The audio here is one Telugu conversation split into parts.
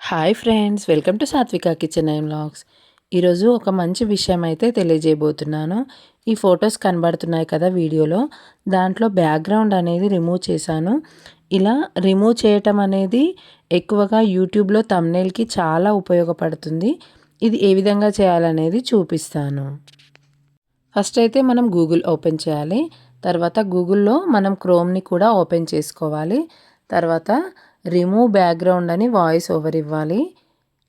హాయ్ ఫ్రెండ్స్, వెల్కమ్ టు సాత్విక కిచెన్ అండ్ వ్లాగ్స్. ఈరోజు ఒక మంచి విషయం అయితే తెలియజేయబోతున్నాను. ఈ ఫొటోస్ కనబడుతున్నాయి కదా వీడియోలో, దాంట్లో బ్యాక్గ్రౌండ్ అనేది రిమూవ్ చేశాను. ఇలా రిమూవ్ చేయటం అనేది ఎక్కువగా యూట్యూబ్లో థంబ్నెయిల్కి చాలా ఉపయోగపడుతుంది. ఇది ఏ విధంగా చేయాలనేది చూపిస్తాను. ఫస్ట్ అయితే మనం గూగుల్ ఓపెన్ చేయాలి. తర్వాత గూగుల్లో మనం క్రోమ్ని కూడా ఓపెన్ చేసుకోవాలి. తర్వాత రిమూవ్ బ్యాక్గ్రౌండ్ అని వాయిస్ ఓవర్ ఇవ్వాలి,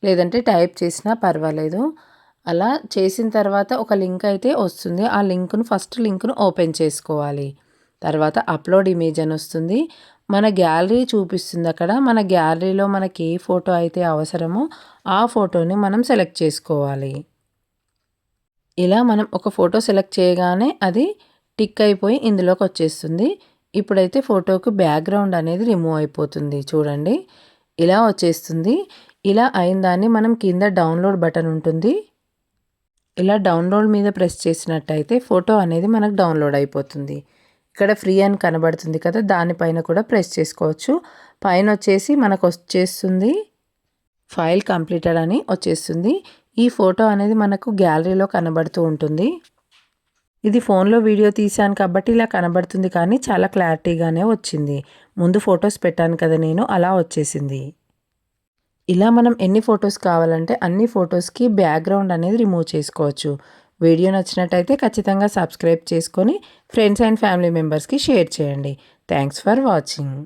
లేదంటే టైప్ చేసినా పర్వాలేదు. అలా చేసిన తర్వాత ఒక లింక్ అయితే వస్తుంది. ఆ ఫస్ట్ లింక్ను ఓపెన్ చేసుకోవాలి. తర్వాత అప్లోడ్ ఇమేజ్ అని వస్తుంది. మన గ్యాలరీ చూపిస్తుంది అక్కడ. మన గ్యాలరీలో మనకి ఏ ఫోటో అయితే అవసరమో ఆ ఫోటోని మనం సెలెక్ట్ చేసుకోవాలి. ఇలా మనం ఒక ఫోటో సెలెక్ట్ చేయగానే అది టిక్ అయిపోయి ఇందులోకి వచ్చేస్తుంది. ఇప్పుడైతే ఫోటోకి బ్యాక్గ్రౌండ్ అనేది రిమూవ్ అయిపోతుంది. చూడండి, ఇలా వచ్చేస్తుంది. ఇలా అయిన దాన్ని మనం కింద డౌన్లోడ్ బటన్ ఉంటుంది. ఇలా డౌన్లోడ్ మీద ప్రెస్ చేసినట్టయితే ఫోటో అనేది మనకు డౌన్లోడ్ అయిపోతుంది. ఇక్కడ ఫ్రీ అని కనబడుతుంది కదా, దానిపైన కూడా ప్రెస్ చేసుకోవచ్చు. పైన వచ్చేసి మనకు వచ్చేస్తుంది ఫైల్ కంప్లీటెడ్ అని వచ్చేస్తుంది. ఈ ఫోటో అనేది మనకు గ్యాలరీలో కనబడుతూ ఉంటుంది. ఇది ఫోన్లో వీడియో తీశాను కాబట్టి ఇలా కనబడుతుంది, కానీ చాలా క్లారిటీగానే వచ్చింది. ముందు ఫొటోస్ పెట్టాను కదా నేను, అలా వచ్చేసింది. ఇలా మనం ఎన్ని ఫొటోస్ కావాలంటే అన్ని ఫొటోస్కి బ్యాక్గ్రౌండ్ అనేది రిమూవ్ చేసుకోవచ్చు. వీడియో నచ్చినట్టయితే ఖచ్చితంగా సబ్స్క్రైబ్ చేసుకొని ఫ్రెండ్స్ అండ్ ఫ్యామిలీ మెంబర్స్కి షేర్ చేయండి. Thanks for watching.